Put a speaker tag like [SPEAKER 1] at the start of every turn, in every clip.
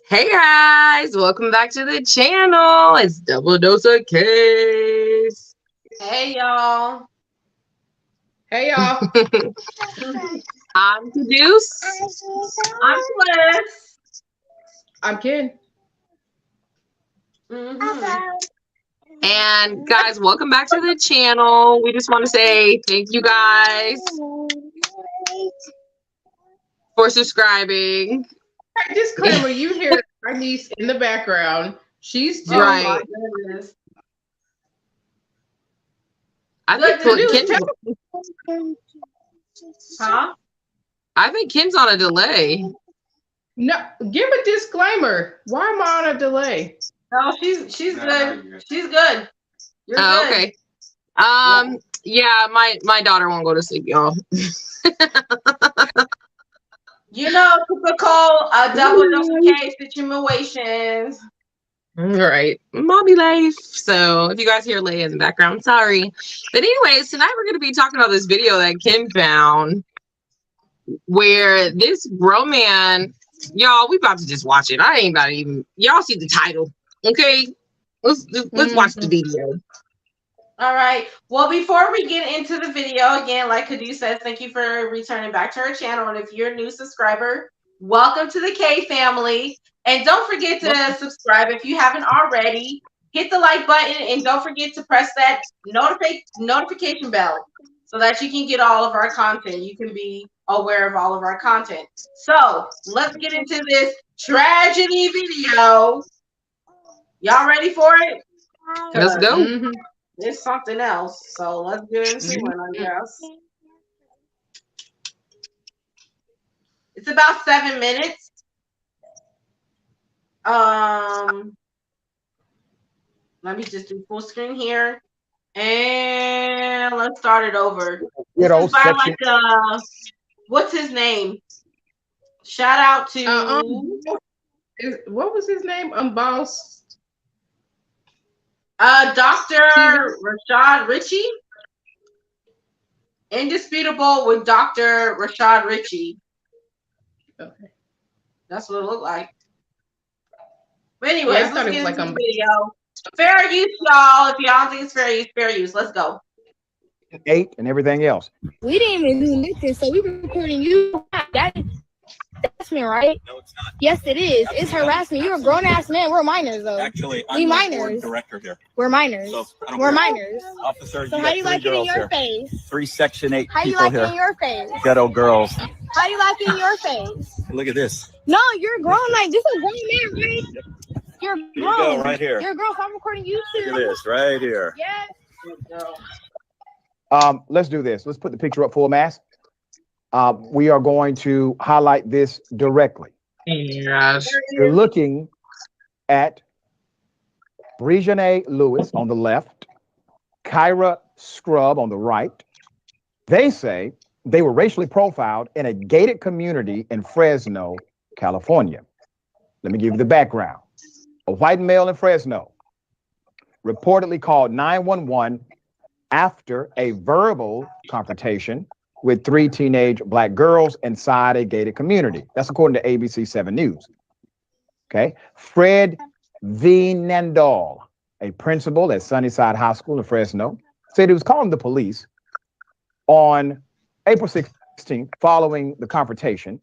[SPEAKER 1] Hey guys, welcome back to the channel. It's Double Dose of Case.
[SPEAKER 2] Hey y'all.
[SPEAKER 3] Hey y'all.
[SPEAKER 1] I'm Caduce.
[SPEAKER 2] I'm Bliss.
[SPEAKER 3] I'm Ken.
[SPEAKER 1] And guys, welcome back to the channel. We just want to say thank you guys for subscribing.
[SPEAKER 3] Disclaimer, you hear our niece in the background. She's two.
[SPEAKER 1] Right.
[SPEAKER 2] Oh my goodness.
[SPEAKER 1] I think Ken's on a delay.
[SPEAKER 3] No, give a disclaimer. Why am I on a delay?
[SPEAKER 2] No, she's good. She's good. You're good.
[SPEAKER 1] Okay. Yeah, my daughter won't go to sleep, y'all.
[SPEAKER 2] You know, typical double dose of case situations.
[SPEAKER 1] Right, mommy life. So if you guys hear Leia in the background, sorry. But anyways, tonight we're going to be talking about this video that Ken found where this grown man, y'all, we about to just watch it. I ain't about to even, y'all see the title. Okay, let's watch the video.
[SPEAKER 2] All right. Well, before we get into the video, again, like Caduce says, thank you for returning back to our channel. And if you're a new subscriber, welcome to the K family. And don't forget to subscribe if you haven't already. Hit the like button and don't forget to press that notification bell so that you can get all of our content. You can be aware of all of our content. So let's get into this tragedy video. Y'all ready for it?
[SPEAKER 1] Let's go.
[SPEAKER 2] It's something else, so let's get into it, I guess. It's about 7 minutes. Let me just do full screen here, and let's start it over. This is by like what's his name? Shout out to
[SPEAKER 3] what was his name? Unbossed.
[SPEAKER 2] Dr. Rashad Ritchie. Indisputable with Dr. Rashad Ritchie.
[SPEAKER 3] Okay.
[SPEAKER 2] That's what it looked like. But anyways,
[SPEAKER 3] yeah,
[SPEAKER 2] let's get into the video. Fair use, y'all. If y'all think it's fair use. Let's go.
[SPEAKER 4] 8 and everything else.
[SPEAKER 5] We didn't even do nothing, so we recording you. That's me, right?
[SPEAKER 6] No, it's not.
[SPEAKER 5] Yes, it is. It's harassment. You're a grown ass man. We're minors, though.
[SPEAKER 6] Actually,
[SPEAKER 5] we
[SPEAKER 6] I'm
[SPEAKER 5] minors.
[SPEAKER 6] The director here.
[SPEAKER 5] We're minors.
[SPEAKER 6] So,
[SPEAKER 5] we're minors.
[SPEAKER 6] Officer,
[SPEAKER 5] so how do you like it in your face?
[SPEAKER 6] 3 Section 8
[SPEAKER 5] how do you
[SPEAKER 6] people
[SPEAKER 5] like
[SPEAKER 6] here.
[SPEAKER 5] It in your face?
[SPEAKER 6] Ghetto girls.
[SPEAKER 5] How do you like it in your face?
[SPEAKER 6] Look at this.
[SPEAKER 5] No, you're grown. Like this is grown man, right? You're grown.
[SPEAKER 6] Here you go, right here.
[SPEAKER 5] You're a girl. So I'm recording you too.
[SPEAKER 6] Look at this, right here.
[SPEAKER 5] Yes.
[SPEAKER 4] Let's do this. Let's put the picture up full mass. We are going to highlight this directly.
[SPEAKER 1] Yes.
[SPEAKER 4] You're looking at Brejanae Lewis on the left, Kyra Scrub on the right. They say they were racially profiled in a gated community in Fresno, California. Let me give you the background. A white male in Fresno reportedly called 911 after a verbal confrontation with 3 teenage black girls inside a gated community. That's according to ABC 7 News. Okay. Fred V. Nandal, a principal at Sunnyside High School in Fresno, said he was calling the police on April 16th following the confrontation.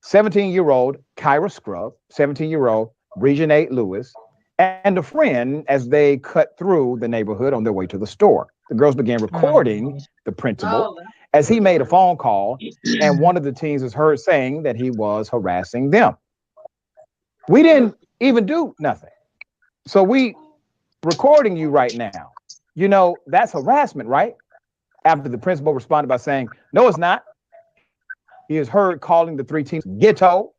[SPEAKER 4] 17-year-old Kyra Scrub, 17-year-old Brejanae Lewis, and a friend as they cut through the neighborhood on their way to the store. The girls began recording the principal as he made a phone call, and one of the teens is heard saying that he was harassing them. We didn't even do nothing. So we recording you right now. You know, that's harassment, right? After the principal responded by saying, no, it's not. He is heard calling the 3 teens ghetto.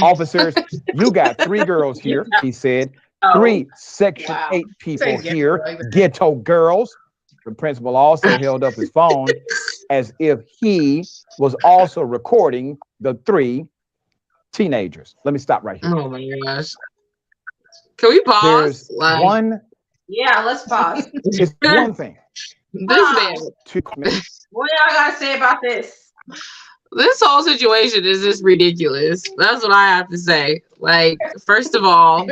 [SPEAKER 4] Officers, you got 3 girls here, he said. 3 Section 8 people here, ghetto girls. The principal also held up his phone as if he was also recording the 3 teenagers. Let me stop right here.
[SPEAKER 1] Oh my gosh. Can we pause?
[SPEAKER 4] There's one.
[SPEAKER 2] Yeah, let's pause.
[SPEAKER 4] It's one thing.
[SPEAKER 1] This man.
[SPEAKER 2] What y'all gotta say about this?
[SPEAKER 1] This whole situation is just ridiculous. That's what I have to say. Like, first of all,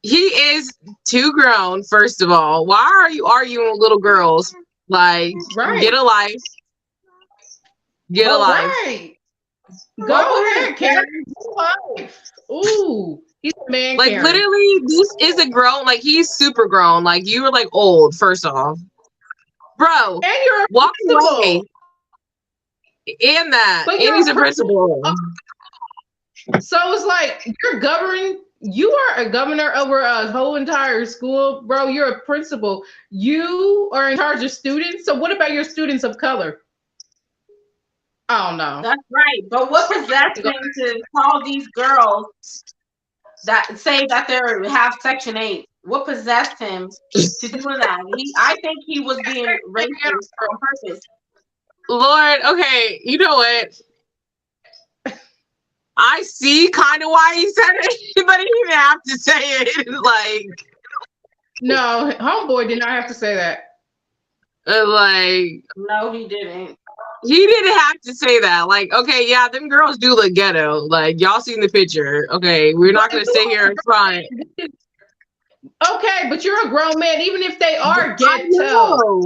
[SPEAKER 1] he is too grown. First of all, why are you arguing with little girls? Like,
[SPEAKER 3] Right.
[SPEAKER 1] get a life. Get a life.
[SPEAKER 3] Right. Go ahead, Karen. Ooh, he's a man.
[SPEAKER 1] Like,
[SPEAKER 3] Karen.
[SPEAKER 1] literally, this is a grown. Like, he's super grown. Like, you were like old. First off, bro,
[SPEAKER 3] And you're a
[SPEAKER 1] walk
[SPEAKER 3] principal.
[SPEAKER 1] away. And that,
[SPEAKER 3] But
[SPEAKER 1] and
[SPEAKER 3] you're
[SPEAKER 1] he's
[SPEAKER 3] a
[SPEAKER 1] a principal.
[SPEAKER 3] So it's like you're governing. You are a governor over a whole entire school, bro. You're a principal. You are in charge of students. So what about your students of color? I don't know.
[SPEAKER 2] That's right. But what possessed him to call these girls that say that they have Section 8? What possessed him to do that? I think he was being racist on purpose.
[SPEAKER 1] Lord, okay, you know what? I see kind of why he said it, but he didn't have to say it. Like,
[SPEAKER 3] No, homeboy did not have to say that.
[SPEAKER 1] like,
[SPEAKER 2] No, he didn't.
[SPEAKER 1] he didn't have to say that. Like, okay, yeah, them girls do look ghetto. Like, y'all seen the picture. Okay, we're not gonna stay here in front.
[SPEAKER 3] Okay, but you're a grown man, even if they are
[SPEAKER 1] I
[SPEAKER 3] ghetto.
[SPEAKER 1] know.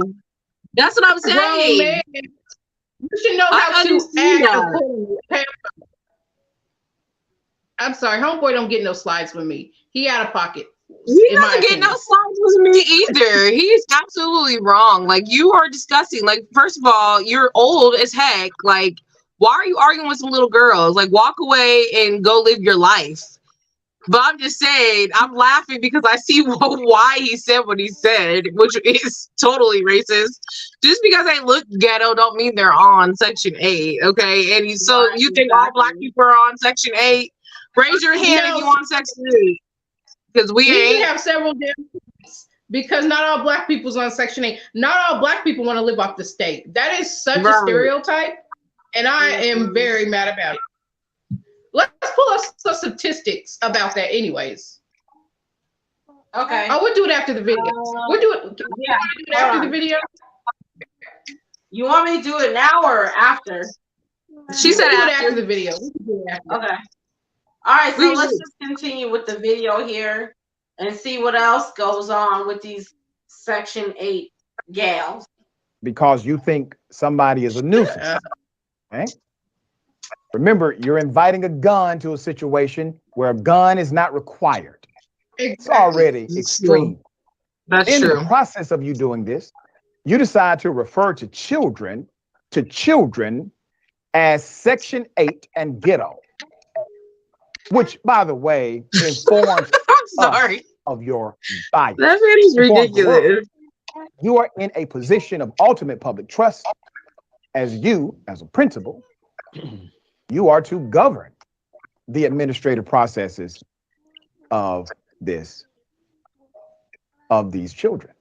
[SPEAKER 1] That's what I'm
[SPEAKER 3] Grown
[SPEAKER 1] saying.
[SPEAKER 3] man, you should know
[SPEAKER 1] I
[SPEAKER 3] how to
[SPEAKER 1] understand
[SPEAKER 3] act
[SPEAKER 1] that.
[SPEAKER 3] accordingly. I'm sorry, homeboy don't get no slides with me. He out of pocket.
[SPEAKER 1] He
[SPEAKER 3] in my
[SPEAKER 1] doesn't get no
[SPEAKER 3] opinion.
[SPEAKER 1] slides with me either. He's absolutely wrong. Like, you are disgusting. Like, first of all, you're old as heck. Like, why are you arguing with some little girls? Like, walk away and go live your life. But I'm just saying, I'm laughing because I see why he said what he said, which is totally racist. Just because they look ghetto don't mean they're on Section 8, okay? And so you think all black people are on Section 8? Raise your hand if you on Section 8. Because we
[SPEAKER 3] can
[SPEAKER 1] ain't.
[SPEAKER 3] have several different because not all black people's on Section 8. Not all black people want to live off the state. That is such a stereotype, and I am very mad about it. Let's pull up some statistics about that anyways.
[SPEAKER 2] Okay.
[SPEAKER 3] Oh, we'll do it after the video. We'll do it,
[SPEAKER 2] Yeah.
[SPEAKER 3] do it after the video.
[SPEAKER 2] You want me to do it now or after?
[SPEAKER 1] She said
[SPEAKER 3] We'll do it
[SPEAKER 1] after.
[SPEAKER 3] after the video. We can do it after.
[SPEAKER 2] Okay. All right, so
[SPEAKER 1] We
[SPEAKER 2] let's
[SPEAKER 1] should.
[SPEAKER 2] just continue with the video here and see what else goes on with these Section 8 gals.
[SPEAKER 4] Because you think somebody is a nuisance. Okay? Remember, you're inviting a gun to a situation where a gun is not required. It's already extreme.
[SPEAKER 1] That's
[SPEAKER 4] In
[SPEAKER 1] true.
[SPEAKER 4] the process of you doing this, you decide to refer to children as Section 8 and Ghetto, which, by the way, informs
[SPEAKER 1] I'm sorry.
[SPEAKER 4] of your bias.
[SPEAKER 1] That man is
[SPEAKER 4] Informs the world.
[SPEAKER 1] ridiculous.
[SPEAKER 4] You are in a position of ultimate public trust as a principal, you are to govern the administrative processes of these children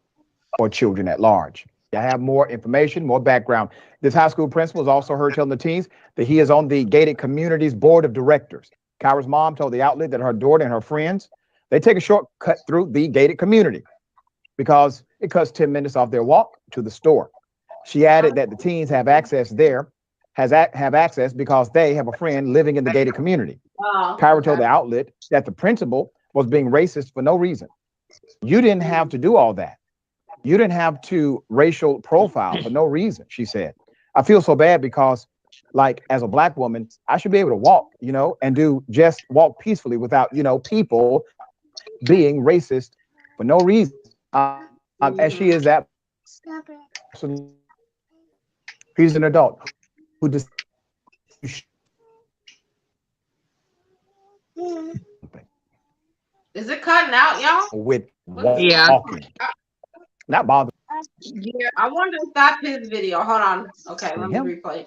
[SPEAKER 4] or children at large. I have more information, more background. This high school principal is also heard telling the teens that he is on the Gated Communities Board of Directors. Kyra's mom told the outlet that her daughter and her friends, they take a shortcut through the gated community because it cuts 10 minutes off their walk to the store. She added that the teens have access there, have access because they have a friend living in the gated community. Kyra told the outlet that the principal was being racist for no reason. You didn't have to do all that. You didn't have to racial profile for no reason, she said. I feel so bad because, like, as a black woman, I should be able to walk, and just walk peacefully without, people being racist for no reason. As she is that. He's an adult who just.
[SPEAKER 2] Is it cutting out, y'all?
[SPEAKER 4] With
[SPEAKER 1] Yeah.
[SPEAKER 4] walking. Not bothering.
[SPEAKER 3] Yeah.
[SPEAKER 2] I wonder if that's his video. Hold on. Okay, let me replay.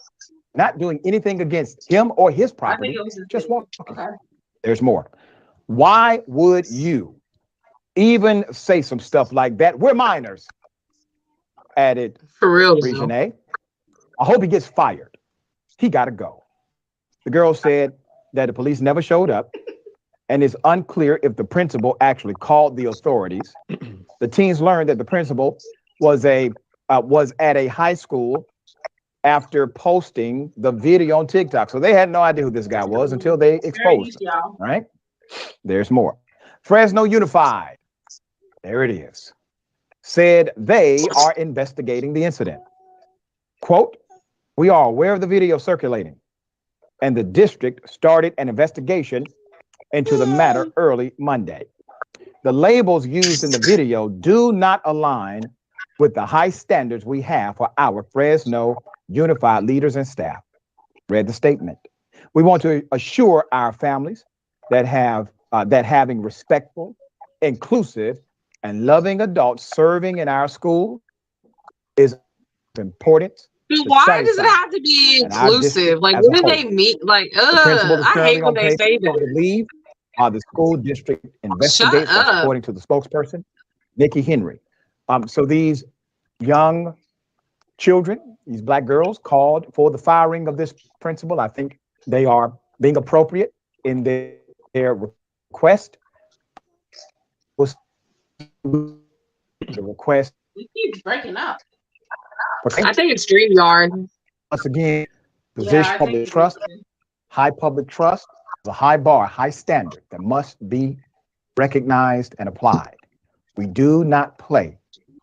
[SPEAKER 4] Not doing anything against him or his
[SPEAKER 2] I think
[SPEAKER 4] property.
[SPEAKER 2] it was his
[SPEAKER 4] Just
[SPEAKER 2] video.
[SPEAKER 4] walking.
[SPEAKER 2] Okay.
[SPEAKER 4] There's more. Why would you even say some stuff like that? We're minors. Added
[SPEAKER 1] For real.
[SPEAKER 4] Regine. I hope he gets fired. He got to go. The girl said that the police never showed up, and it's unclear if the principal actually called the authorities. The teens learned that the principal was at a high school after posting the video on TikTok. So they had no idea who this guy was until they exposed him. Right? There's more. Fresno Unified, there it is, said they are investigating the incident. Quote, we are aware of the video circulating, and the district started an investigation into the matter early Monday. The labels used in the video do not align with the high standards we have for our Fresno Unified leaders and staff. Read the statement. We want to assure our families that having respectful, inclusive, and loving adults serving in our school is important.
[SPEAKER 1] Dude, why does it have to be inclusive? Like, what do they mean? Like, I hate when they say that.
[SPEAKER 4] Leave. The school district investigates, according to the spokesperson, Nikki Henry. So these young children, these Black girls, called for the firing of this principal. I think they are being appropriate in their request. Was the request?
[SPEAKER 2] We keep breaking up.
[SPEAKER 1] I think it's StreamYard.
[SPEAKER 4] Once again, position public trust, high public trust, is a high bar, high standard that must be recognized and applied. We do not play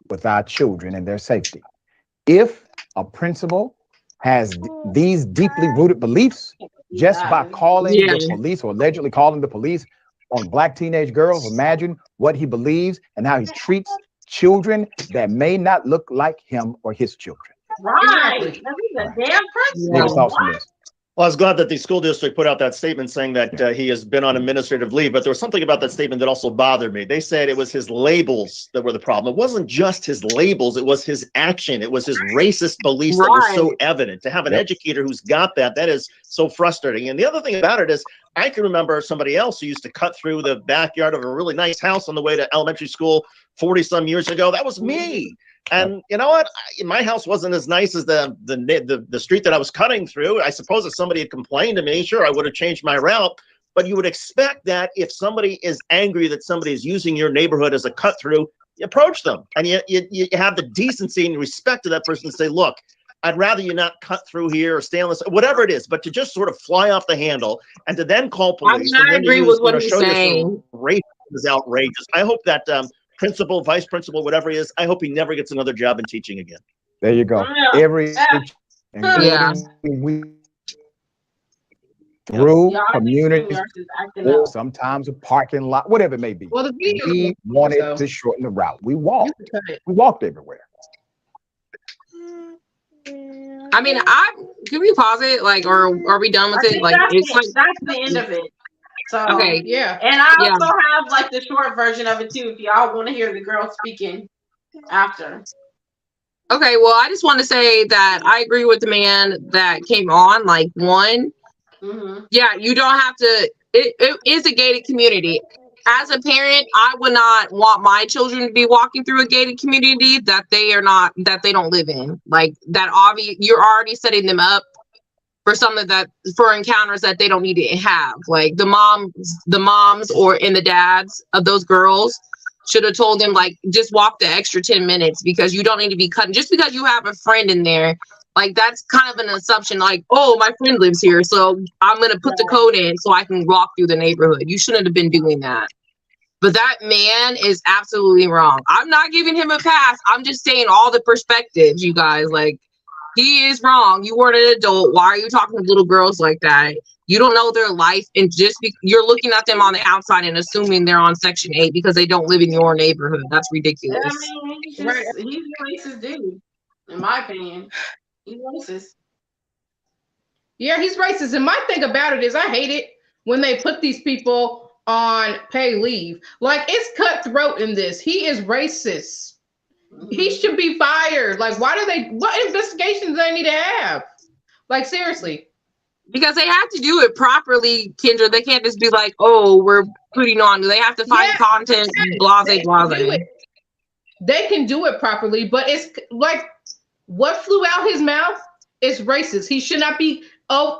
[SPEAKER 4] with our children and their safety. If a principal has these deeply rooted beliefs, just by calling the police or allegedly calling the police on Black teenage girls, imagine what he believes and how he treats children that may not look like him or his children.
[SPEAKER 2] Right. He's a damn principal.
[SPEAKER 7] Well, I was glad that the school district put out that statement saying that he has been on administrative leave, but there was something about that statement that also bothered me. They said it was his labels that were the problem. It wasn't just his labels, it was his action. It was his racist beliefs that were so evident. To have an educator who's got that is so frustrating. And the other thing about it is, I can remember somebody else who used to cut through the backyard of a really nice house on the way to elementary school 40 some years ago. That was me. And you know what? My house wasn't as nice as the street that I was cutting through. I suppose if somebody had complained to me, sure, I would have changed my route. But you would expect that if somebody is angry that somebody is using your neighborhood as a cut through, you approach them and you have the decency and respect to that person to say, look, I'd rather you not cut through here or stay on this, whatever it is, but to just sort of fly off the handle and to then call police.
[SPEAKER 1] I agree with what he's saying.
[SPEAKER 7] Racism is outrageous. I hope that principal, vice principal, whatever he is, I hope he never gets another job in teaching again.
[SPEAKER 4] There you go. Through community, or sometimes a parking lot, whatever it may be.
[SPEAKER 3] Well,
[SPEAKER 4] we wanted to shorten the route. We walked everywhere.
[SPEAKER 1] I mean, can we pause it? Like, or are we done with it? Like,
[SPEAKER 2] that's the end of it. So
[SPEAKER 1] okay,
[SPEAKER 3] yeah.
[SPEAKER 2] And I also have like the short version of it too, if y'all want to hear the girl speaking after.
[SPEAKER 1] Okay, well, I just want to say that I agree with the man that came on. Like, yeah, you don't have to. It is a gated community. As a parent, I would not want my children to be walking through a gated community that they don't live in. Like that, you're already setting them up for for encounters that they don't need to have. Like the moms and the dads of those girls should have told them, like, just walk the extra 10 minutes because you don't need to be cutting just because you have a friend in there. Like, that's kind of an assumption, like, oh, my friend lives here, so I'm going to put the code in so I can walk through the neighborhood. You shouldn't have been doing that. But that man is absolutely wrong. I'm not giving him a pass. I'm just saying all the perspectives, you guys. Like, he is wrong. You weren't an adult. Why are you talking to little girls like that? You don't know their life, and you're looking at them on the outside and assuming they're on Section 8 because they don't live in your neighborhood. That's ridiculous.
[SPEAKER 2] I mean, he's a racist dude, in my opinion. He's racist.
[SPEAKER 3] Yeah, he's racist. And my thing about it is I hate it when they put these people on pay leave. Like, it's cutthroat in this. He is racist. He should be fired. Like, what investigations do they need to have? Like, seriously.
[SPEAKER 1] Because they have to do it properly, Kendra. They can't just be like, oh, we're putting on. They have to find content, blase.
[SPEAKER 3] They can do it properly, but it's like, what flew out his mouth is racist. He should not be a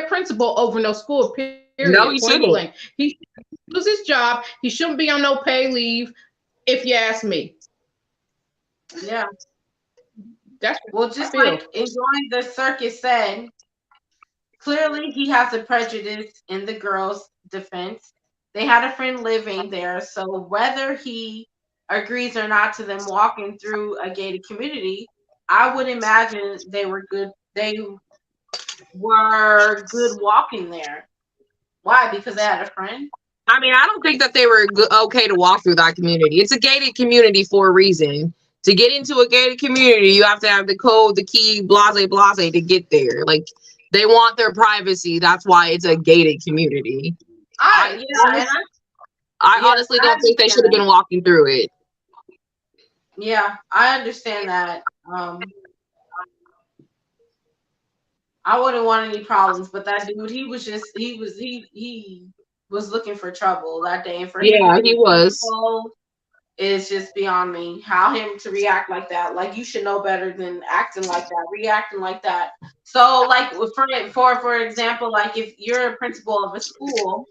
[SPEAKER 3] principal over no school, period.
[SPEAKER 1] No, he shouldn't.
[SPEAKER 3] He should lose his job. He shouldn't be on no pay leave, if you ask me.
[SPEAKER 2] Yeah.
[SPEAKER 3] That's
[SPEAKER 2] Well, just like Enjoying the Circus said, clearly he has a prejudice in the girls' defense. They had a friend living there, so whether he agrees or not to them walking through a gated community, I would imagine they were good. They were good walking there. Why? Because they had a friend.
[SPEAKER 1] I mean, I don't think that they were okay to walk through that community. It's a gated community for a reason. To get into a gated community, you have to have the code, the key, blase, blase to get there. Like, they want their privacy. That's why it's a gated community. I honestly don't think they should have been walking through it.
[SPEAKER 2] Yeah, I understand that. I wouldn't want any problems, but that dude, he was looking for trouble that day, and for him,
[SPEAKER 1] he was.
[SPEAKER 2] Is just beyond me. How him to react like that? Like, you should know better than acting like that, reacting like that. So, like, for example, like if you're a principal of a school,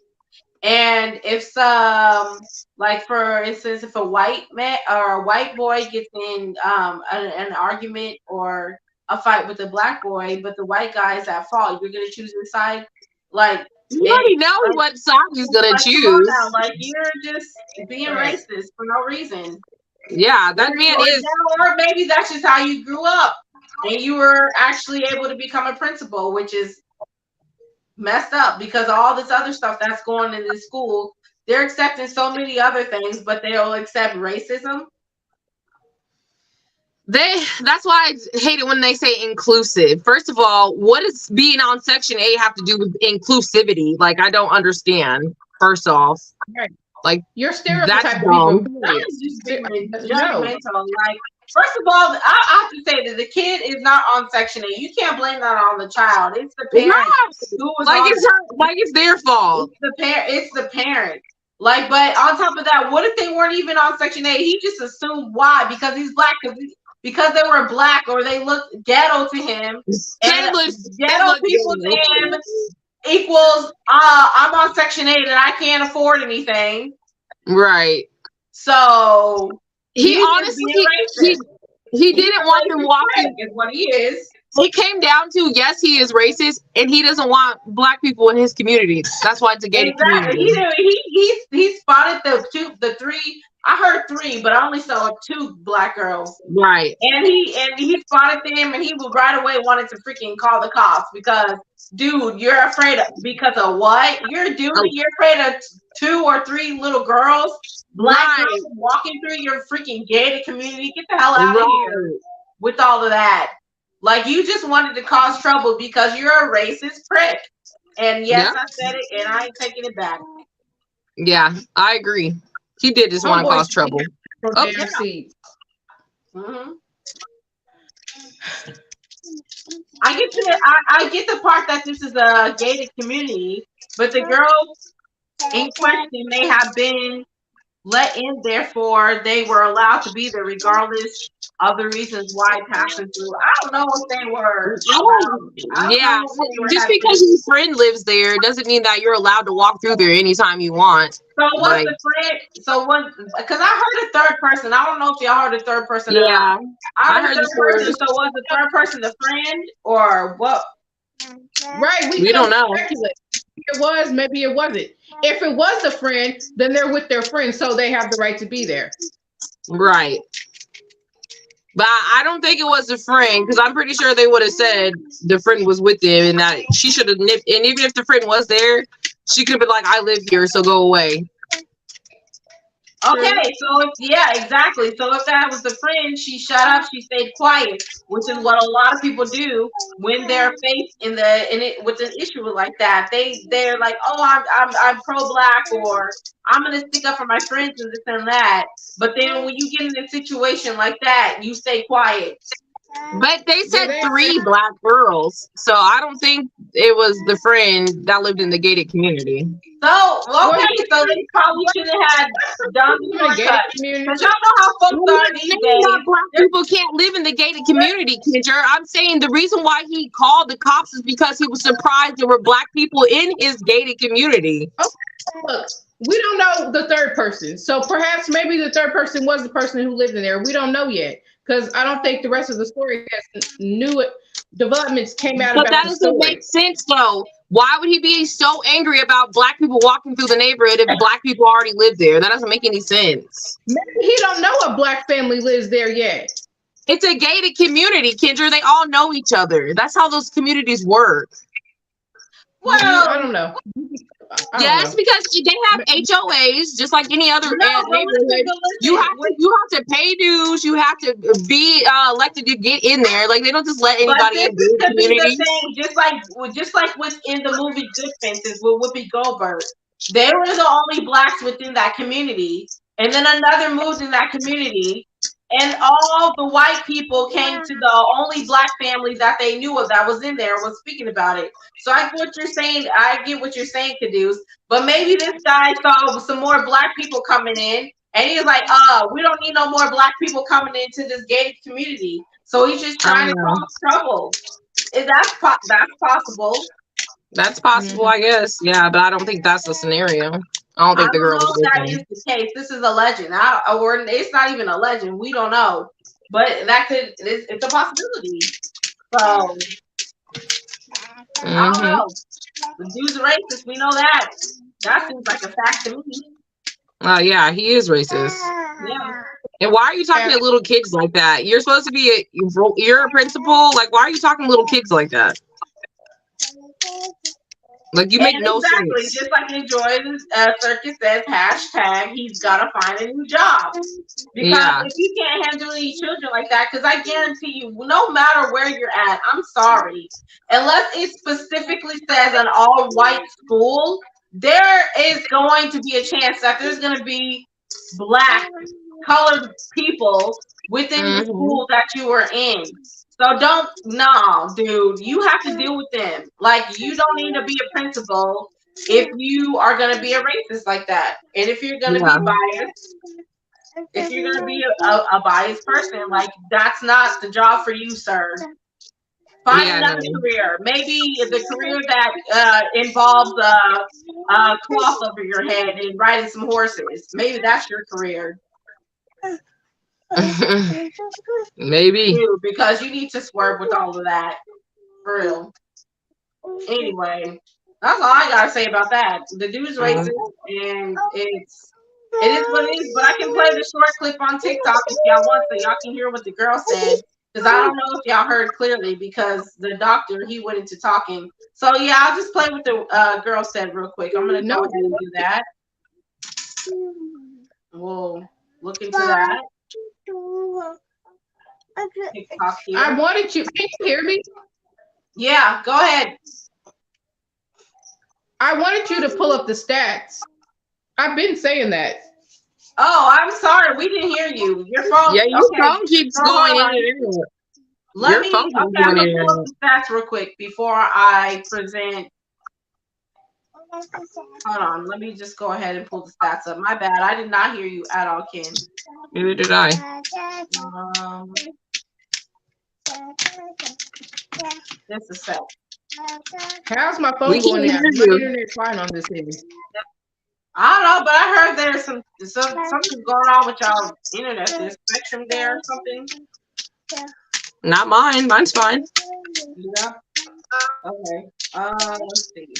[SPEAKER 2] and if some, like for instance, if a white man or a white boy gets in an argument or a fight with a black boy, but the white guy is at fault, you're gonna choose your side. Like,
[SPEAKER 1] you already know what side he's gonna choose.
[SPEAKER 2] Like, you're just being racist for no reason.
[SPEAKER 1] Yeah, that man is.
[SPEAKER 2] Or maybe that's just how you grew up, and you were actually able to become a principal, which is messed up because all this other stuff that's going in this school. They're accepting so many other things, but they'll accept racism.
[SPEAKER 1] That's why I hate it when they say inclusive. First of all, what does being on Section 8 have to do with inclusivity? Like, I don't understand. First off, like,
[SPEAKER 3] you're stereotyping people.
[SPEAKER 2] That's just being judgmental. Like, first of all, I have to say that the kid is not on Section 8. You can't blame that on the child. It's the parent.
[SPEAKER 1] It's their fault.
[SPEAKER 2] It's the parent. Like, but on top of that, what if they weren't even on Section 8? He just assumed why? Because he's black. Because they were black, or they looked ghetto to him. And ghetto people to him equals I'm on Section 8 and I can't afford anything.
[SPEAKER 1] Right.
[SPEAKER 2] So
[SPEAKER 1] he honestly he didn't want them walking.
[SPEAKER 2] Is what he is.
[SPEAKER 1] It came down to, yes, he is racist, and he doesn't want black people in his community. That's why it's a gated community.
[SPEAKER 2] He spotted the three. I heard 3, but I only saw 2 black girls.
[SPEAKER 1] Right.
[SPEAKER 2] And he spotted them, and he right away wanted to freaking call the cops because, dude, you're afraid of, because of what? You're afraid of 2 or 3 little girls, black girls walking through your freaking gated community. Get the hell out of here with all of that. Like, you just wanted to cause trouble because you're a racist prick. And yes, I said it, and I ain't taking it back.
[SPEAKER 1] Yeah, I agree. He did just want to cause trouble.
[SPEAKER 2] Mm-hmm. I get the part that this is a gated community, but the girls in question may have been let in, therefore they were allowed to be there regardless of the reasons why passing through. I don't know if they were.
[SPEAKER 1] Just because your friend lives there doesn't mean that you're allowed to walk through there anytime you want.
[SPEAKER 2] So what's the friend? Because I heard a third person. I don't know if y'all heard a third person.
[SPEAKER 1] Yeah,
[SPEAKER 2] I heard the third person. So was the third person the friend or what?
[SPEAKER 3] Right,
[SPEAKER 1] we don't know.
[SPEAKER 3] It was, maybe it wasn't. If it was a friend, then they're with their friend, so they have the right to be there.
[SPEAKER 1] Right. But I don't think it was a friend, because I'm pretty sure they would have said the friend was with them and that she should have nipped. And even if the friend was there, she could have been like, I live here, so go away.
[SPEAKER 2] Okay, so exactly. So if that was the friend, she shut up, she stayed quiet, which is what a lot of people do when they're faced with an issue like that. They're like, oh, I'm pro-black, or I'm gonna stick up for my friends and this and that. But then when you get in a situation like that, you stay quiet.
[SPEAKER 1] But they said 3 black girls, so I don't think it was the friend that lived in the gated community.
[SPEAKER 2] So so they probably should have done the gated community. Because y'all know how folks are these days.
[SPEAKER 1] Black people can't live in the gated community, Kendra. I'm saying the reason why he called the cops is because he was surprised there were black people in his gated community.
[SPEAKER 3] Okay, look, we don't know the third person, so perhaps maybe the third person was the person who lived in there. We don't know yet. because I don't think the rest of the story has new developments came out
[SPEAKER 1] But
[SPEAKER 3] about
[SPEAKER 1] that
[SPEAKER 3] the
[SPEAKER 1] doesn't
[SPEAKER 3] story.
[SPEAKER 1] make sense though. Why would he be so angry about black people walking through the neighborhood if black people already live there? That doesn't make any sense.
[SPEAKER 3] Maybe he don't know a black family lives there yet.
[SPEAKER 1] It's a gated community, Kendra. They all know each other. That's how those communities work.
[SPEAKER 2] Well,
[SPEAKER 3] I don't know. I don't
[SPEAKER 1] Yes,
[SPEAKER 3] know.
[SPEAKER 1] because they have HOAs just like any other
[SPEAKER 2] no, but
[SPEAKER 1] neighborhood.
[SPEAKER 2] listen,
[SPEAKER 1] You have to pay dues. You have to be elected to get in there. Like they don't just let
[SPEAKER 2] but
[SPEAKER 1] anybody
[SPEAKER 2] this
[SPEAKER 1] in the
[SPEAKER 2] could be the
[SPEAKER 1] community.
[SPEAKER 2] thing, just like within the movie Good Fences with Whoopi Goldberg. They were the only blacks within that community, and then another moved in that community, and all the white people came to the only black family that they knew of that was in there was speaking about it. So I get what you're saying. I get what you're saying, Caduce. But maybe this guy saw some more black people coming in, and he's like, we don't need no more black people coming into this gated community. So he's just trying to cause trouble. That's possible.
[SPEAKER 1] That's possible, I guess. Yeah, but I don't think that's the scenario. I don't think the girl
[SPEAKER 2] know
[SPEAKER 1] was
[SPEAKER 2] if that
[SPEAKER 1] with him.
[SPEAKER 2] is the case. This is a legend. Or it's not even a legend. We don't know. But it's a possibility. So I don't know. The dude's racist. We know that. That seems like a fact to me.
[SPEAKER 1] Yeah, he is racist.
[SPEAKER 2] Yeah.
[SPEAKER 1] And why are you talking to little kids like that? You're supposed to be you're a principal. Like, why are you talking to little kids like that? Like, you make no sense.
[SPEAKER 2] Just like Enjoy Circus says, hashtag he's gotta find a new job. Because if you can't handle any children like that, because I guarantee you, no matter where you're at, I'm sorry, unless it specifically says an all-white school, there is going to be a chance that there's going to be black, colored people within the school that you are in. So dude, you have to deal with them. Like, you don't need to be a principal if you are going to be a racist like that. And if you're going to be biased, if you're going to be a biased person, like, that's not the job for you, sir. Find another career. Maybe the career that involves a cloth over your head and riding some horses. Maybe that's your career.
[SPEAKER 1] Maybe.
[SPEAKER 2] Because you need to swerve with all of that. For real. Anyway, that's all I gotta say about that. The dude's racist, and it is what it is. But I can play the short clip on TikTok if y'all want, so y'all can hear what the girl said. Because I don't know if y'all heard clearly, because the doctor, he went into talking. So yeah, I'll just play what the girl said real quick. I'm gonna go ahead and do that. We'll look into that.
[SPEAKER 3] I wanted you. Can you hear me?
[SPEAKER 2] Yeah, go ahead.
[SPEAKER 3] I wanted you to pull up the stats. I've been saying that.
[SPEAKER 2] Oh, I'm sorry. We didn't hear you. Your phone.
[SPEAKER 1] Yeah, your phone keeps going in and out.
[SPEAKER 2] Let me pull up the stats real quick before I present. Hold on. Let me just go ahead and pull the stats up. My bad. I did not hear you at all, Ken.
[SPEAKER 1] Neither did I.
[SPEAKER 2] Just a sec.
[SPEAKER 3] How's my phone going now? My internet's fine on this thing.
[SPEAKER 2] I don't know, but I heard there's something going on with y'all internet. There's spectrum there or something.
[SPEAKER 1] Not mine. Mine's fine.
[SPEAKER 2] Yeah. Okay. Let's see.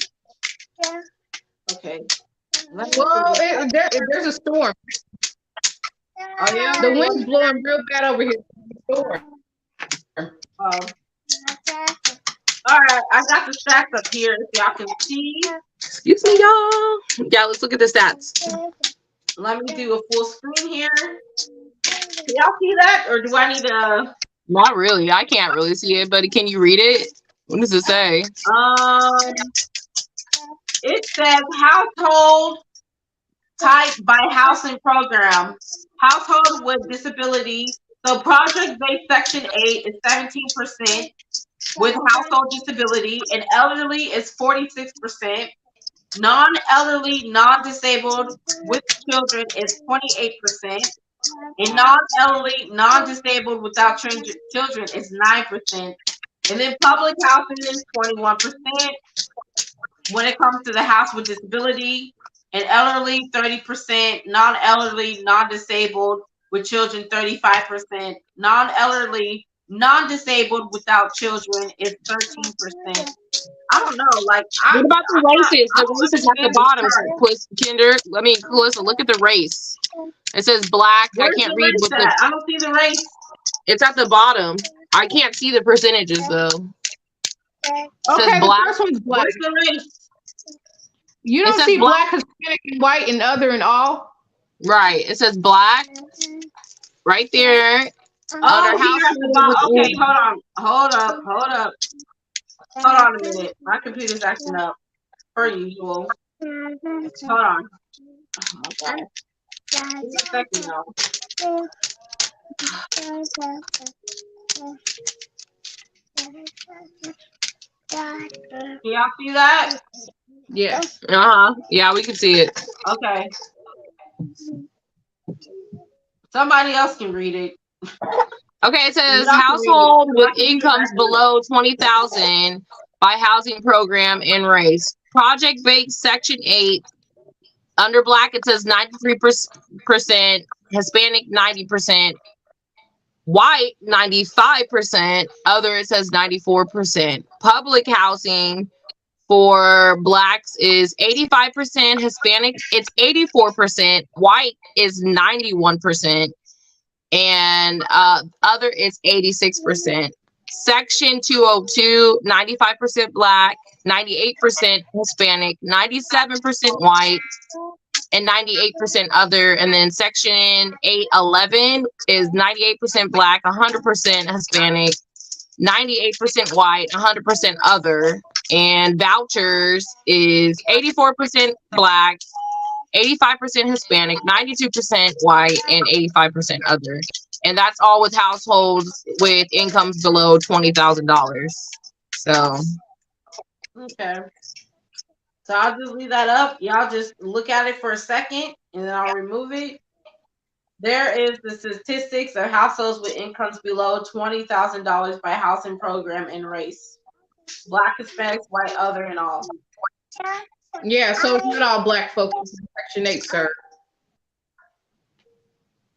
[SPEAKER 2] Okay.
[SPEAKER 3] Well, there's a storm.
[SPEAKER 2] Oh yeah.
[SPEAKER 3] The wind's blowing real bad over here. Storm.
[SPEAKER 2] All right, I got the stats up here if y'all can see.
[SPEAKER 1] Excuse me, y'all. Yeah, let's look at the stats.
[SPEAKER 2] Let me do a full screen here. Can y'all see that, or do I need to?
[SPEAKER 1] Not really. I can't really see it, but can you read it? What does it say?
[SPEAKER 2] It says household type by housing program. Household with disability. So project-based section 8 is 17% with household disability, and elderly is 46%. Non-elderly, non-disabled with children is 28%. And non-elderly, non-disabled without children is 9%. And then public housing is 21%. When it comes to the house with disability, and elderly 30%, non-elderly, non-disabled with children 35%, non-elderly, non-disabled without children is 13%. I don't know, like
[SPEAKER 1] What about the races? The race is at the bottom.
[SPEAKER 2] Where's
[SPEAKER 1] Kinder, Calissa, look at the race. It says black. I can't
[SPEAKER 2] the
[SPEAKER 1] read
[SPEAKER 2] race
[SPEAKER 1] what
[SPEAKER 2] at? I don't see the race.
[SPEAKER 1] it's at the bottom. I can't see the percentages though. It
[SPEAKER 3] Okay,
[SPEAKER 1] says
[SPEAKER 3] the
[SPEAKER 1] black.
[SPEAKER 3] first one's black.
[SPEAKER 2] Where's the race?
[SPEAKER 3] You
[SPEAKER 1] It
[SPEAKER 3] don't
[SPEAKER 1] says
[SPEAKER 3] see
[SPEAKER 1] black.
[SPEAKER 3] black, Hispanic, and white, and other, and all.
[SPEAKER 1] Right. It says black right there.
[SPEAKER 2] Oh,
[SPEAKER 1] Under
[SPEAKER 2] here at the bottom. Okay, hold up. Hold on a minute. My computer's acting up, per usual. Hold on. Oh my God. Give me a second, though. Can y'all see that?
[SPEAKER 3] Yes.
[SPEAKER 1] Yeah, we can see it.
[SPEAKER 2] Okay. Somebody else can read it.
[SPEAKER 1] Okay, it says
[SPEAKER 2] Y'all can
[SPEAKER 1] household
[SPEAKER 2] read it.
[SPEAKER 1] with incomes below 20,000 by housing program and race. Project-based section 8. Under black, it says 93%, Hispanic 90%, white 95%, other it says 94%. Public housing for blacks is 85%, Hispanic it's 84%, white is 91%, and other is 86%. Section 202, 95% black, 98% Hispanic, 97% white, and 98% other. And then section 811 is 98% black, 100% Hispanic, 98% white, 100% other. And vouchers is 84% black, 85% Hispanic, 92% white, and 85% other. And that's all with households with incomes below $20,000. So.
[SPEAKER 2] Okay. So I'll just leave that up. Y'all just look at it for a second, and then I'll remove it. There is the statistics of households with incomes below $20,000 by housing program and race. Black, Hispanics, white, other, and all.
[SPEAKER 3] Yeah, so it's not all black folks in Section 8, sir.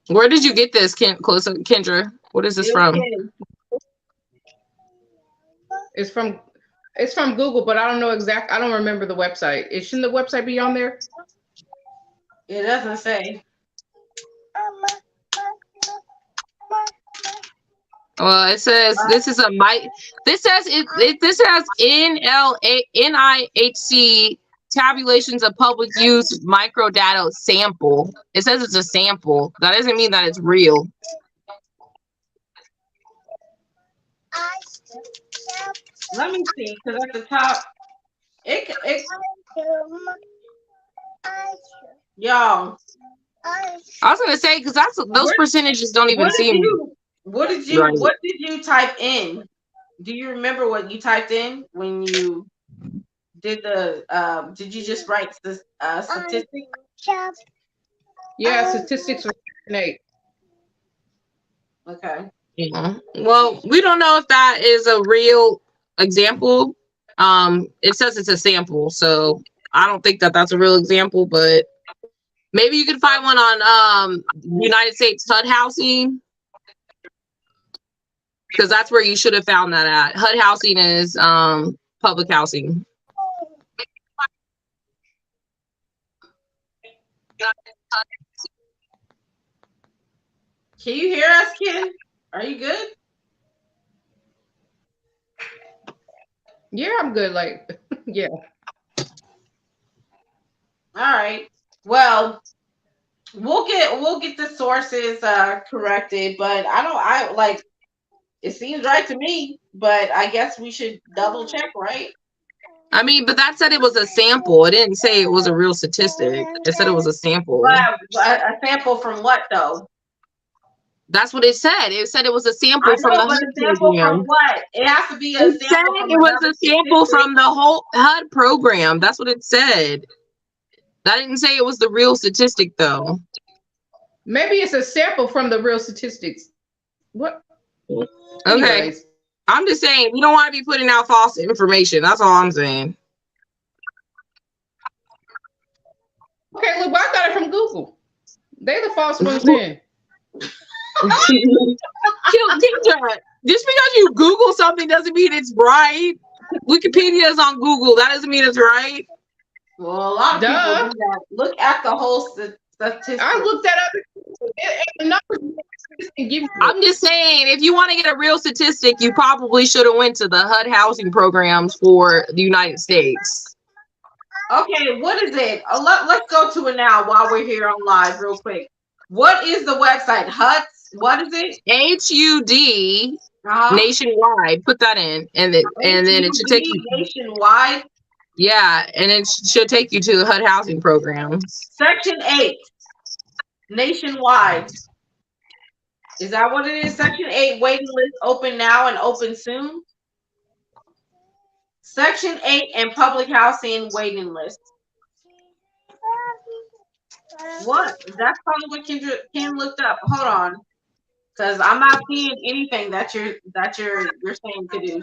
[SPEAKER 1] Where did you get this, Kendra? What is this from?
[SPEAKER 3] It's from Google, but I don't know I don't remember the website. Shouldn't the website be on there?
[SPEAKER 2] It doesn't say.
[SPEAKER 1] Well, it says this is this says this has NIHC tabulations of public use microdata sample. It says it's a sample. That doesn't mean that it's real.
[SPEAKER 2] Let me see, because at the top, y'all.
[SPEAKER 1] I was gonna say because those percentages don't even seem.
[SPEAKER 2] What did you type in? Do you remember what you typed in when you did the? Did you just write the statistics?
[SPEAKER 3] Yeah, statistics for Section 8.
[SPEAKER 2] Okay.
[SPEAKER 1] Yeah. Well, we don't know if that is a real example. It says it's a sample, so I don't think that that's a real example, but maybe you could find one on United States HUD housing, because that's where you should have found that at. HUD housing is public housing.
[SPEAKER 2] Can you hear us, Ken? Are you good?
[SPEAKER 3] Yeah, I'm good. Like, yeah.
[SPEAKER 2] All right. Well, we'll get the sources corrected, but I like. It seems right to me, but I guess we should double check, right?
[SPEAKER 1] I mean, but that said it was a sample. It didn't say it was a real statistic. It said it was a sample.
[SPEAKER 2] A sample from what, though?
[SPEAKER 1] That's what it said. It said it was a sample from the HUD
[SPEAKER 2] sample
[SPEAKER 1] program.
[SPEAKER 2] from what? It has to be a
[SPEAKER 1] It said it was a sample from the whole HUD program. That's what it said. That didn't say it was the real statistic, though.
[SPEAKER 3] Maybe it's a sample from the real statistics. What?
[SPEAKER 1] Okay.
[SPEAKER 3] Anyways.
[SPEAKER 1] I'm just saying, we don't want to be putting out false information. That's all I'm saying.
[SPEAKER 3] Okay, look, I got it from Google. They're the false ones then.
[SPEAKER 1] Kendra, just because you Google something doesn't mean it's right. Wikipedia is on Google. That doesn't mean it's right.
[SPEAKER 2] Well, a lot of people do that. Look at the whole statistic.
[SPEAKER 3] I looked that up. The numbers give you
[SPEAKER 1] I'm just saying, if you want to get a real statistic, you probably should have went to the HUD housing programs for the United States.
[SPEAKER 2] Okay, what is it? Let's go to it now while we're here on live real quick. What is the website? HUD? What is it?
[SPEAKER 1] HUD nationwide. Put that in, and then it should take you
[SPEAKER 2] nationwide.
[SPEAKER 1] Yeah, and it should take you to the HUD housing programs.
[SPEAKER 2] Section 8, nationwide. Is that what it is? Section 8, waiting list open now and open soon. Section 8 and public housing waiting list. What? That's probably what Ken looked up. Hold on, because I'm not seeing anything that you're saying to do.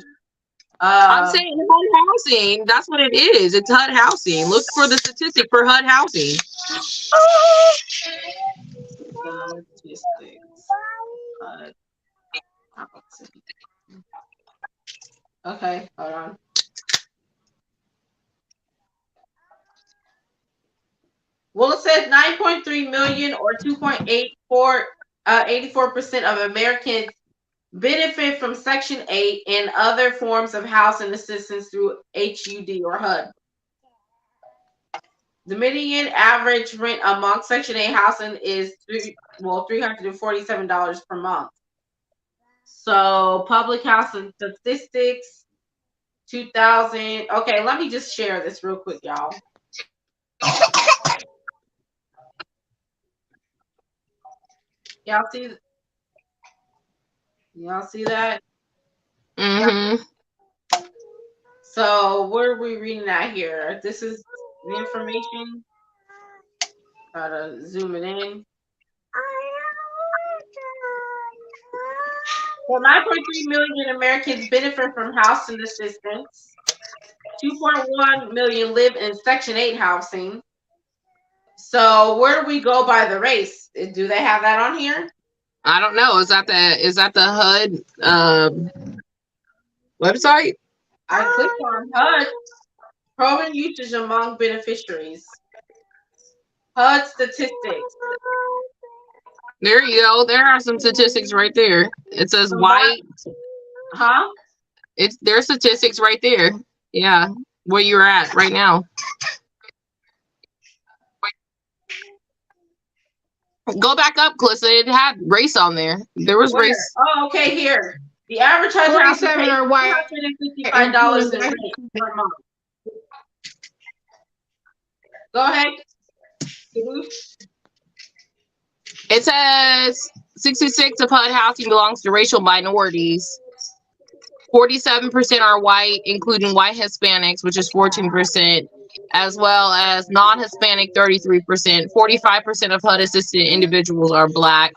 [SPEAKER 1] I'm saying HUD housing. That's what it is. It's HUD housing. Look for the statistic for HUD housing.
[SPEAKER 2] Okay, hold on. Well, it says 9.3 million or 84% of Americans benefit from Section 8 and other forms of housing assistance through HUD or HUD. The median average rent among Section 8 housing is $347 per month. So public housing statistics, 2000. Okay, let me just share this real quick, y'all. Y'all see that?
[SPEAKER 1] Mm-hmm.
[SPEAKER 2] So what are we reading at here? This is the information. Try to zoom it in. Well, 9.3 million Americans benefit from housing assistance. 2.1 million live in Section 8 housing. So where do we go by the race? Do they have that on here?
[SPEAKER 1] I don't know. Is that the HUD website?
[SPEAKER 2] I clicked on HUD. Proven usage among beneficiaries. HUD statistics.
[SPEAKER 1] There you go. There are some statistics right there. It says white.
[SPEAKER 2] Huh?
[SPEAKER 1] There's statistics right there. Yeah, where you're at right now. Go back up, Calissa. It had race on there. There was race.
[SPEAKER 2] Oh, okay, here. The average HUD house pays
[SPEAKER 3] are white.
[SPEAKER 2] $255 in rent per month. Go ahead.
[SPEAKER 1] It says 66% of HUD housing belongs to racial minorities. 47% are white, including white Hispanics, which is 14%, as well as non-Hispanic 33%. 45% of HUD assisted individuals are Black.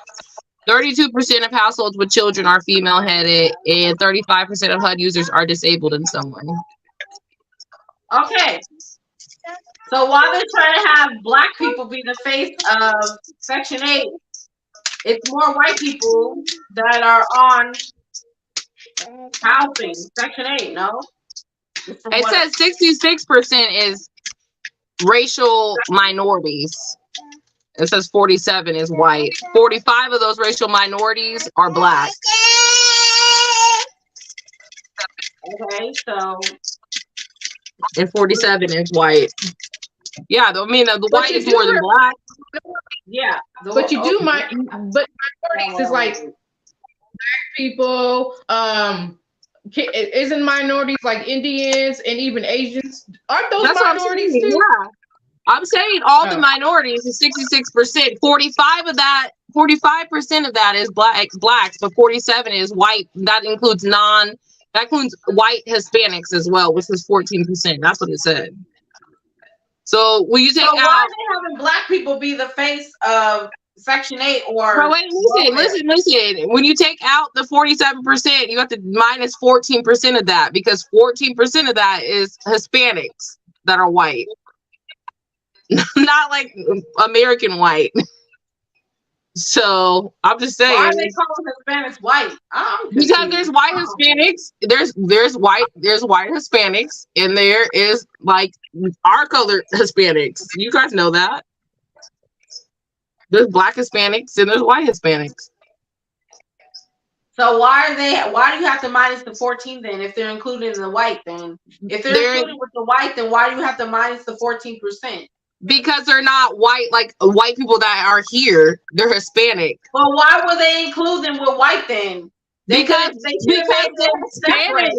[SPEAKER 1] 32% of households with children are female-headed, and 35% of HUD users are disabled in some way.
[SPEAKER 2] Okay. So while they're trying to have Black people be the face of Section 8, it's more white people that are on housing. Section 8, no?
[SPEAKER 1] It says 66% is racial minorities. It says 47 is white. 45 of those racial minorities are Black.
[SPEAKER 2] Okay, so.
[SPEAKER 1] And 47 is white. Yeah, I mean, the white is more than Black.
[SPEAKER 2] Yeah.
[SPEAKER 3] But you do but minorities is like Black people, isn't minorities like Indians and even Asians? Aren't those minorities too?
[SPEAKER 1] Yeah. I'm saying all the minorities is 66%. 45% of that is blacks, but 47 is white. That includes white Hispanics as well, which is 14%. That's what it said. So when you take out,
[SPEAKER 2] why are they having Black people be the face of Section 8 or?
[SPEAKER 1] Wait, listen. When you take out the 47%, you have to minus 14% of that, because 14% of that is Hispanics that are white. Not like American white. So I'm just
[SPEAKER 2] Why are
[SPEAKER 1] saying.
[SPEAKER 2] they calling Hispanics white? I'm
[SPEAKER 1] Because
[SPEAKER 2] confused.
[SPEAKER 1] there's white Hispanics, there's white Hispanics, and there is like our color Hispanics. You guys know that. There's black Hispanics and there's white Hispanics.
[SPEAKER 2] So why do you have to minus the 14 then if they're included in the white then? If they're included with the white, then why do you have to minus the 14%?
[SPEAKER 1] Because they're not white like white people that are here. They're Hispanic.
[SPEAKER 2] Well, why would they include them with white then?
[SPEAKER 1] Because they're Hispanic.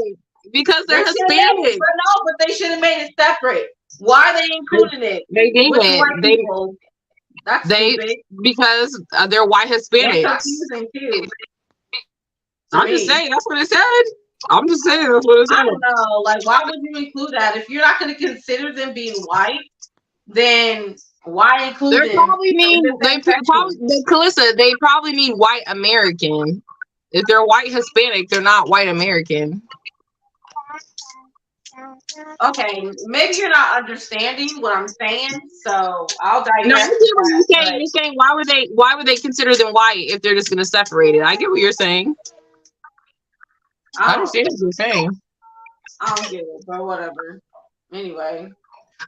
[SPEAKER 1] Because they're Hispanic.
[SPEAKER 2] But they should have made it separate. Why are they including it?
[SPEAKER 1] They didn't.
[SPEAKER 2] That's stupid.
[SPEAKER 1] Because they're white Hispanics.
[SPEAKER 2] That's confusing too.
[SPEAKER 1] I'm just saying that's what it said. I'm just saying that's what it said.
[SPEAKER 2] I don't know. Like, why would you include that? If you're not going to consider them being white, then why include them?
[SPEAKER 1] They probably mean Calissa, they probably mean white American. If they're white Hispanic, they're not white American.
[SPEAKER 2] Okay, maybe you're not understanding what I'm saying, so I'll digress.
[SPEAKER 1] No, I get what you're saying. You're saying why would they consider them white if they're just going to separate it? I get what you're saying. I understand what you're saying.
[SPEAKER 2] I don't get it, but whatever. Anyway.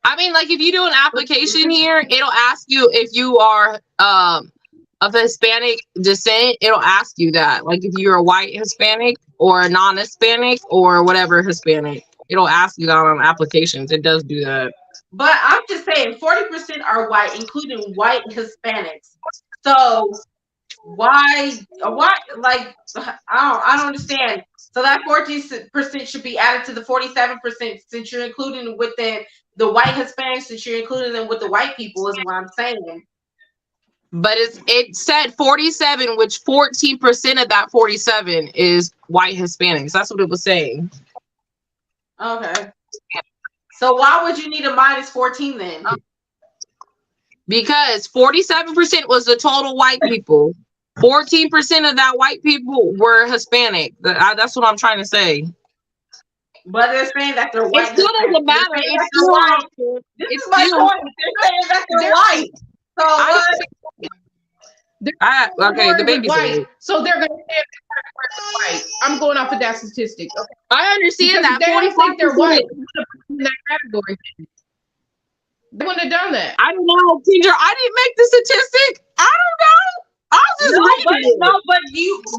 [SPEAKER 1] I mean, like, if you do an application here, it'll ask you if you are of Hispanic descent. It'll ask you that. Like, if you're a white Hispanic or a non-Hispanic or whatever Hispanic. It'll ask you that on applications. It does do that.
[SPEAKER 2] But I'm just saying 40% are white, including white Hispanics. So why like I don't understand. So that 14% should be added to the 47% since you're including within the white Hispanics, since you're including them with the white people is what I'm saying.
[SPEAKER 1] But it said 47, which 14% of that 47 is white Hispanics. That's what it was saying.
[SPEAKER 2] Okay. So why would you need a minus 14 then?
[SPEAKER 1] Because 47% was the total white people. 14% of that white people were Hispanic. That's what I'm trying to say.
[SPEAKER 2] But they're saying that they're white.
[SPEAKER 1] It still doesn't matter. It's still
[SPEAKER 2] white. This is my point. They're saying that they're white. So what?
[SPEAKER 1] Okay, the baby's
[SPEAKER 3] white, so they're going to say they're white. I'm going off of that statistic. Okay.
[SPEAKER 1] I understand
[SPEAKER 3] because
[SPEAKER 1] that.
[SPEAKER 3] They don't think they're white. In that category. They wouldn't have done that.
[SPEAKER 1] I don't know, Kendra. I didn't make the statistic. I don't know. I was just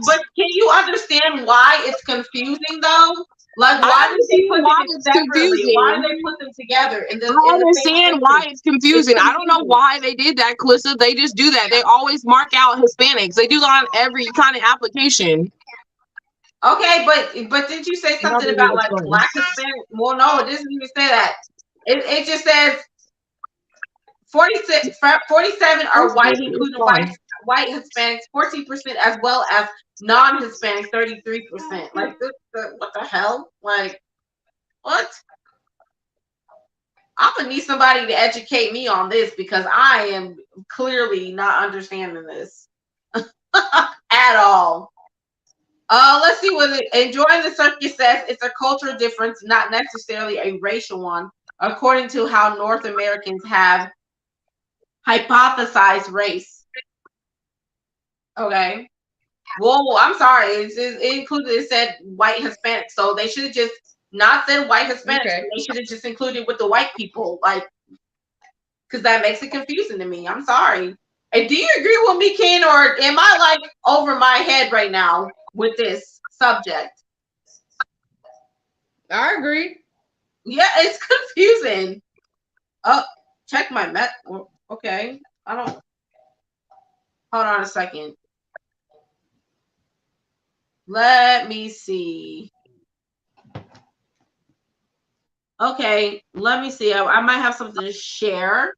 [SPEAKER 2] but can you understand why it's confusing though? Like why did they put them separately? Why did they put them together?
[SPEAKER 1] I understand why it's confusing. I don't know why they did that, Calissa. They just do that. They always mark out Hispanics. They do that on every kind of application.
[SPEAKER 2] Okay, but didn't you say something about like black Hispanic? Well, no, it doesn't even say that. It just says 47 are white, including white Hispanics, 14% as well as non-Hispanic, 33%. Like what the hell? Like what? I'm gonna need somebody to educate me on this because I am clearly not understanding this at all. Let's see what enjoying the circus says. It's a cultural difference, not necessarily a racial one, according to how North Americans have hypothesized race. Okay. Well, I'm sorry. It included. It said white Hispanic, so they should have just not said white Hispanic. Okay. They should have just included with the white people, like, because that makes it confusing to me. I'm sorry. And do you agree with me, Ken, or am I like over my head right now with this subject?
[SPEAKER 3] I agree.
[SPEAKER 2] Yeah, it's confusing. Oh, check my met. Okay, I don't. Hold on a second. Let me see. Okay, let me see. I might have something to share.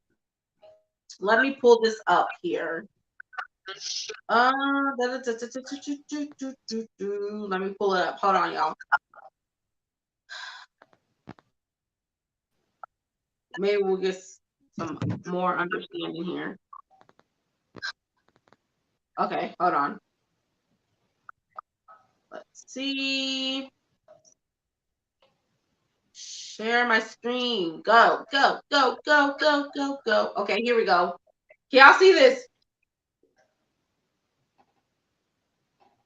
[SPEAKER 2] Let me pull this up here. Let me pull it up. Hold on, y'all. Maybe we'll get some more understanding here. Okay, hold on. Let's see. Share my screen. Go, go, go, go, go, go, go. Okay, here we go. Can y'all see this?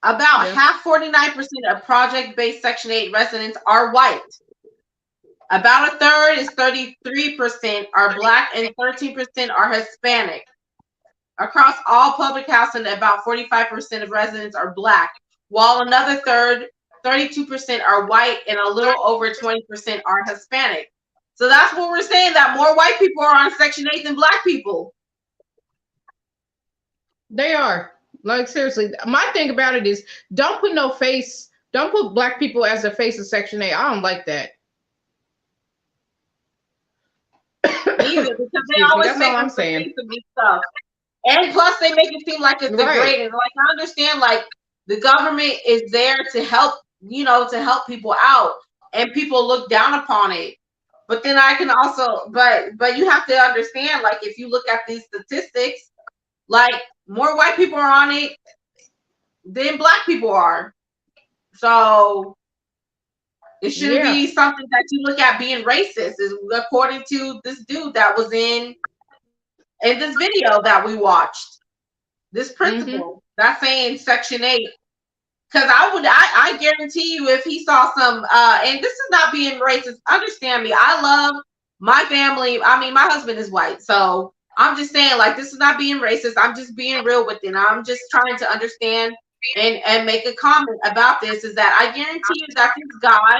[SPEAKER 2] About half, 49% of project-based Section 8 residents are white. About a third is 33% are Black and 13% are Hispanic. Across all public housing, about 45% of residents are Black, while another third, 32% are white, and a little over 20% are Hispanic. So that's what we're saying, that more white people are on Section 8 than Black people.
[SPEAKER 3] They are. Like, seriously, my thing about it is don't put no face, don't put Black people as the face of Section 8. I don't like that.
[SPEAKER 2] Either, because they always make them say some stuff. And plus they make it seem like it's degrading. Like, I understand, like, the government is there to help, you know, to help people out, and people look down upon it. But then I can also, but you have to understand, like, if you look at these statistics, like, more white people are on it than Black people are. So it shouldn't be something that you look at being racist, is according to this dude that was in this video that we watched. This principal that's saying Section 8. Because I guarantee you, if he saw some, and this is not being racist, understand me, I love my family. I mean, my husband is white, so I'm just saying, like, this is not being racist. I'm just being real with it. I'm just trying to understand and make a comment about this, is that I guarantee you that this guy,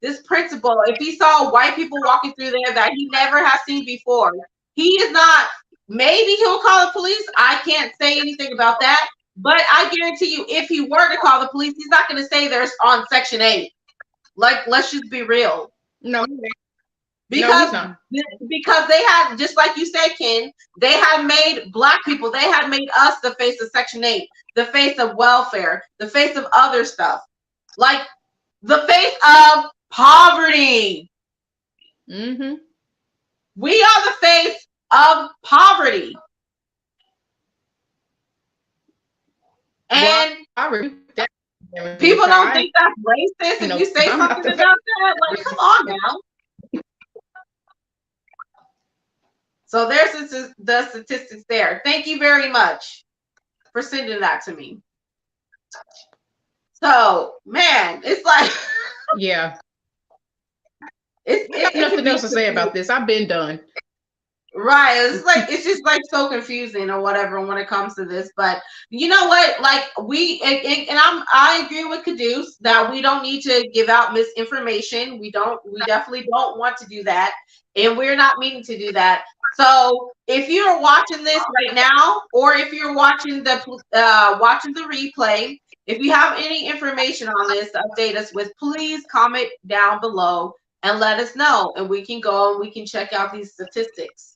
[SPEAKER 2] this principal, if he saw white people walking through there that he never has seen before, he is not, maybe he'll call the police. I can't say anything about that. But I guarantee you, if he were to call the police, he's not going to say they're on Section 8. Like, let's just be real.
[SPEAKER 3] No.
[SPEAKER 2] Because they had, just like you said, Ken, they had made Black people, they had made us the face of Section 8, the face of welfare, the face of other stuff. Like, the face of poverty. We are the face of poverty. And people don't think that's racist if you say something about that. Like, come on now. So there's the statistics there. Thank you very much for sending that to me. So, man, it's like,
[SPEAKER 3] yeah. It's nothing else to say about this. I've been done.
[SPEAKER 2] Right. It's just like so confusing or whatever when it comes to this. But you know what? Like, I agree with Caduce that we don't need to give out misinformation. We definitely don't want to do that. And we're not meaning to do that. So if you're watching this right now, or if you're watching the replay, if you have any information on this to update us with, please comment down below and let us know. And we can go and we can check out these statistics.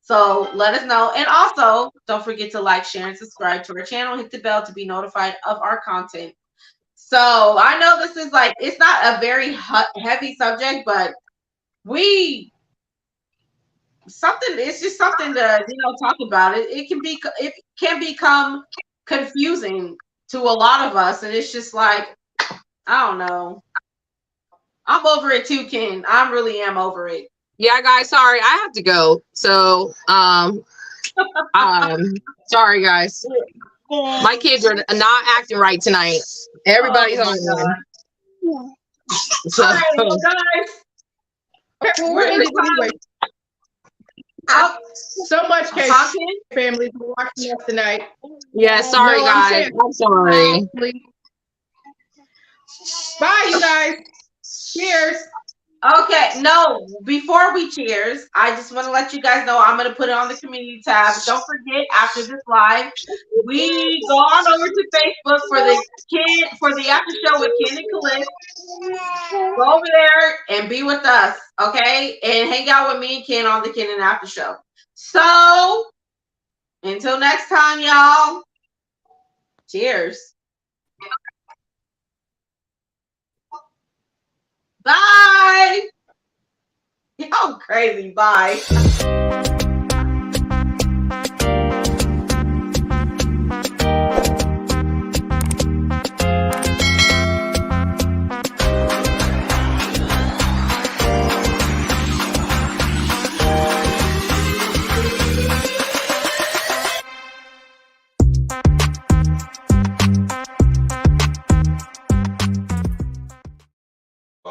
[SPEAKER 2] So let us know. And also, don't forget to like, share, and subscribe to our channel. Hit the bell to be notified of our content. So I know this is like, it's not a very heavy subject, but it's just something to, talk about. It can become confusing to a lot of us. And it's just like, I don't know. I'm over it too, Ken. I really am over it.
[SPEAKER 1] Yeah, guys, sorry, I have to go. So, sorry, guys. My kids are not acting right tonight. Everybody's on one. So,
[SPEAKER 2] all right, well, guys,
[SPEAKER 3] we're in anyway. So much, family, for watching us tonight.
[SPEAKER 1] Yeah, sorry, guys. I'm sorry.
[SPEAKER 3] Bye, you guys. Cheers.
[SPEAKER 2] Okay, no, before we cheers, I just want to let you guys know I'm going to put it on the community tab. Don't forget, after this live, we go on over to Facebook for the after show with Ken and Khalid. Go over there and be with us, okay? And hang out with me and Ken on the Ken and After show. So, until next time, y'all, cheers. Bye. Y'all crazy. Bye.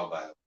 [SPEAKER 8] all by the way.